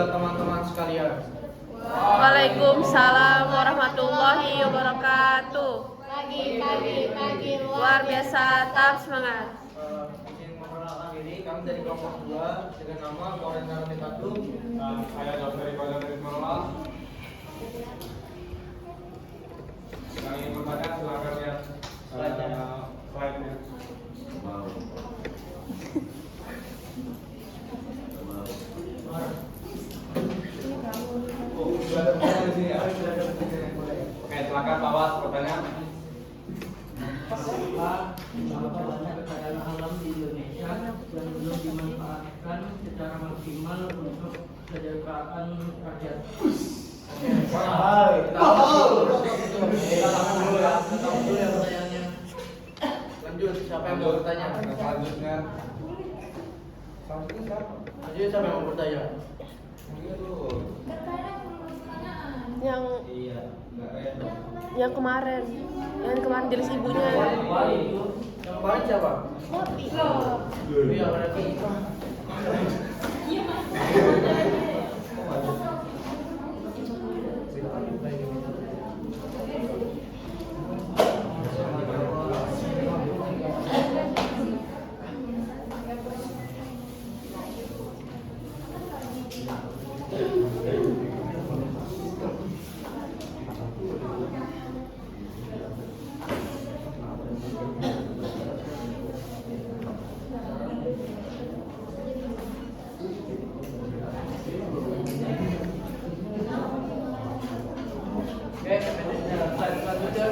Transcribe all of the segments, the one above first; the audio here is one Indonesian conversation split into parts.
teman-teman sekalian. Waalaikumsalam warahmatullahi wabarakatuh. Pagi Luar biasa, tetap semangat. Izin memperkenalkan diri, kami dari kelompok 2 dengan nama Maulana Rafikatul. Saya Dr. Iqbal dari Semarang. Yang ingin bertanya silakan lihat slide-nya. Oh, sudah ada pertanyaan di sini ya? Oke, silakan Pak Was bertanya. Mengapa banyak kekayaan alam di Indonesia yang belum dimanfaatkan secara maksimal untuk kesejahteraan rakyat? Kita tahan dulu ya pertanyaannya. Lanjut, siapa yang mau bertanya? Selanjutnya. Lanjut, siapa yang mau bertanya? Yang kemarin jelas ibunya. Yang kemarin siapa? Iya, berarti. Oke, selanjutnya.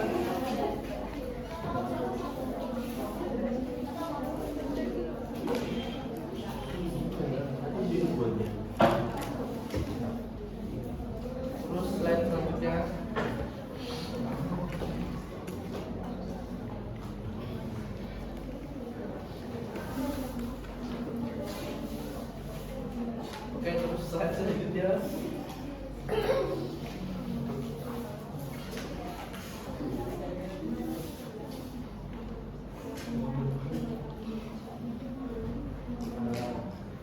Terus slide selanjutnya. Oke, terus slide selanjutnya.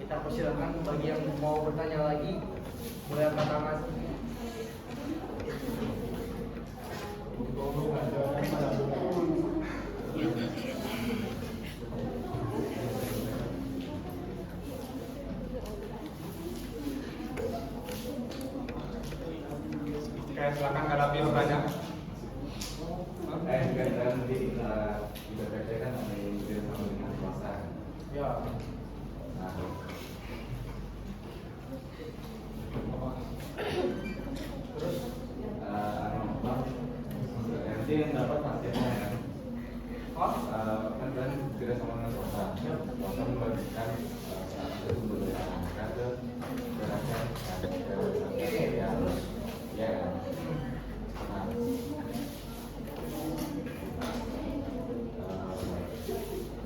Kita persilakan bagi yang mau bertanya lagi, boleh angkat tangan. Oke, silakan hadapi bertanya. Juga nanti kita bacakan mengenai bersama dengan puasa. Ya. Nah, Terus nanti yang dapat hasilnya kan? Kan tidak sama dengan puasa. Puasa membagikan sumber daya masyarakat ke gerakan ya kan? Nah,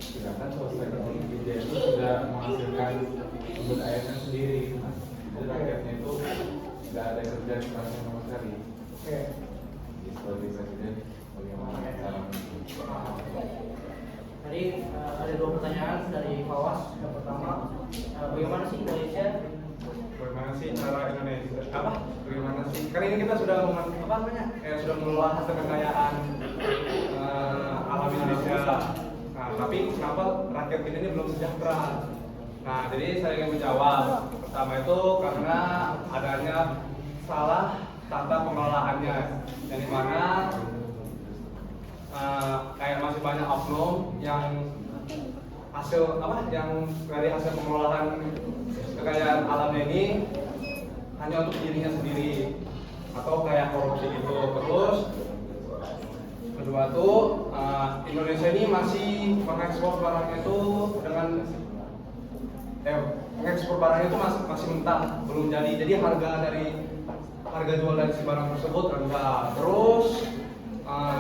sedangkan swasta teknologi dia itu sudah menghasilkan sumber airnya sendiri. Jadi rakyatnya itu nggak ada kerja keras sama sekali. Oke. Jadi sebagai presiden bagaimana cara Tadi ada 2 pertanyaan dari Fawas. Yang pertama, bagaimana sih Indonesia? Bagaimana sih cara Indonesia? Bagaimana sih? Kan ini kita sudah sudah mengelola hasil kekayaan alam Indonesia. Nah, tapi kenapa rakyat kita ini belum sejahtera? Nah, jadi saya ingin menjawab. Pertama itu karena adanya salah tata pengelolaannya, yang dimana kayak masih banyak oknum yang yang dari hasil pengelolaan kekayaan alamnya ini hanya untuk dirinya sendiri atau kayak korupsi gitu. Terus kedua tuh Indonesia ini masih mengekspor barangnya itu mengekspor barangnya itu masih mentah, belum jadi harga jual dari si barang tersebut rendah. Terus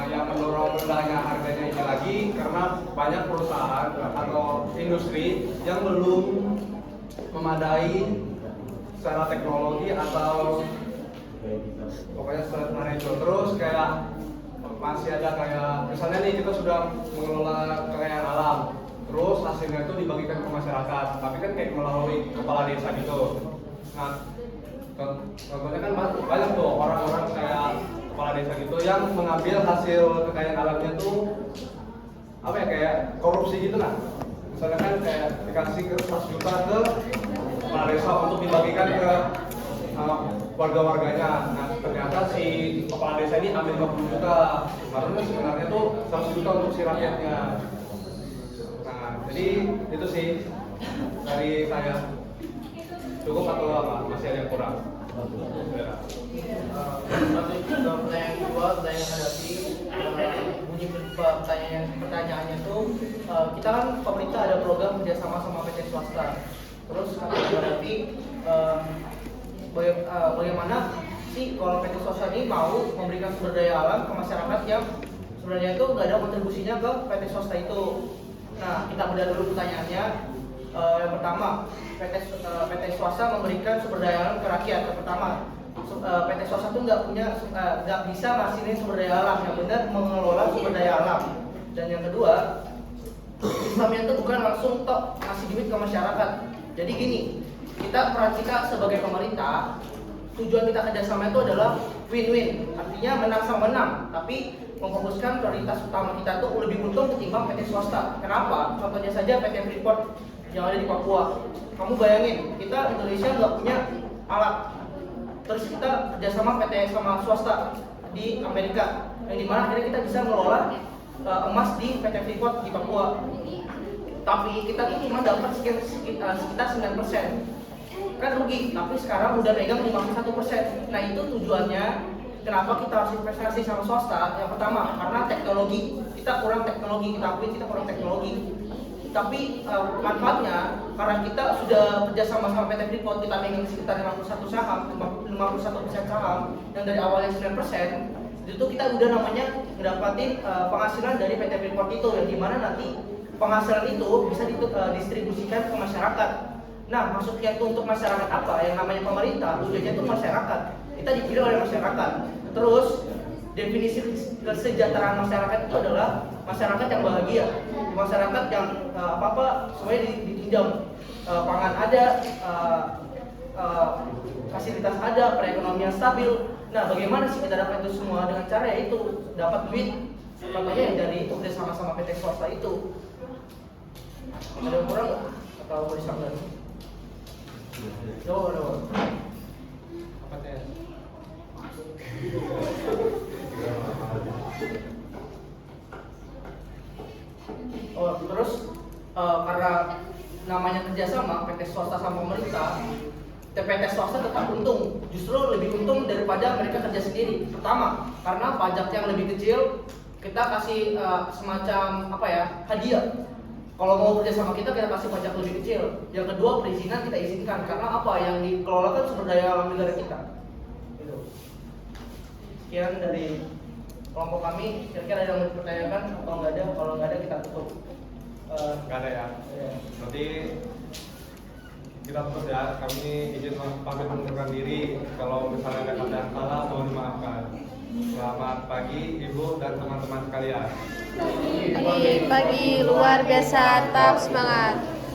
yang mendorong rendahnya harganya ini lagi karena banyak perusahaan atau industri yang belum memadai secara teknologi atau pokoknya secara itu. Terus kayak masih ada kayak misalnya nih kita sudah mengelola kekayaan alam, terus hasilnya itu dibagikan ke masyarakat, tapi kan kayak melalui kepala desa gitu. Nah, Contohnya kan banyak tuh orang-orang kayak kepala desa gitu yang mengambil hasil kekayaan alamnya tuh apa ya, kayak korupsi gitu lah. Misalnya kan kayak dikasih 100 juta ke kepala desa untuk dibagikan ke warga-warganya. Nah ternyata si kepala desa ini ambil 50 juta, harusnya sebenarnya tuh 100 juta untuk si rakyatnya. Nah jadi itu sih dari saya. Cukup atau apa? Masih ada yang kurang? Ya. Lanjut ke pertanyaan kedua, pertanyaan hadapi. Bunyi pertanyaannya tuh, kita kan pemerintah ada program kerjasama sama PT swasta. Terus hadapi bagaimana sih kalau PT swasta ini mau memberikan sumber daya alam ke masyarakat yang sebenarnya itu nggak ada kontribusinya ke PT swasta itu. Nah kita bedah dulu pertanyaannya. Yang pertama, PT swasta memberikan sumber daya alam ke rakyat. Yang pertama, PT swasta itu nggak bisa ngasihin sumber daya alam, yang benar mengelola sumber daya alam. Dan yang kedua, sistemnya itu bukan langsung tok ngasih duit ke masyarakat. Jadi gini, peran kita sebagai pemerintah, tujuan kita kerjasama itu adalah win-win, artinya menang sama menang, tapi memfokuskan prioritas utama kita itu lebih untung ketimbang PT swasta. Kenapa? Contohnya saja PT Freeport yang ada di Papua. Kamu bayangin, kita Indonesia nggak punya alat, terus kita kerjasama PT sama swasta di Amerika, yang dimana akhirnya kita bisa mengelola emas di PT Freeport di Papua. Tapi kita tuh cuma dapat sekitar 9%, kan rugi. Tapi sekarang udah megang 51%. Nah itu tujuannya. Kenapa kita harus investasi sama swasta? Yang pertama, karena teknologi kita kurang teknologi, kita akui kita kurang teknologi. Tapi manfaatnya karena kita sudah kerjasama sama PT Freeport, kita megang sekitar 51% saham yang dari awalnya 9%, itu kita udah namanya mendapatkan penghasilan dari PT Freeport itu, yang dimana nanti penghasilan itu bisa didistribusikan ke masyarakat. Nah maksudnya itu untuk masyarakat apa? Yang namanya pemerintah, tujuannya itu masyarakat. Kita dipilih oleh masyarakat. Terus definisi kesejahteraan masyarakat itu adalah masyarakat yang bahagia, masyarakat yang apa-apa semuanya ditinjau, pangan ada, fasilitas ada, perekonomian stabil. Nah bagaimana sih kita dapat itu semua? Dengan cara yaitu dapat duit, contohnya yang dari kerja sama PT swasta itu. Ada yang kurang nggak? Atau mau disambung? Jawab. Apa teh? Terus karena namanya kerjasama PT swasta sama pemerintah, PT swasta tetap untung, justru lebih untung daripada mereka kerja sendiri. Pertama, karena pajak yang lebih kecil, kita kasih semacam hadiah. Kalau mau kerja sama kita kasih pajak lebih kecil. Yang kedua, perizinan kita izinkan karena apa? Yang dikelola kan sumber daya alam negara kita. Gitu. Sekian dari kelompok kami. Kira-kira ada yang mau dipertanyakan atau nggak ada? Kalau nggak ada kita tutup. Nggak ada ya. Berarti kita tutup ya. Kami izin pamit mengundurkan diri. Kalau misalnya ada kata yang salah, mohon dimaafkan. Selamat pagi Ibu dan teman-teman sekalian. Pagi luar biasa, tetap semangat.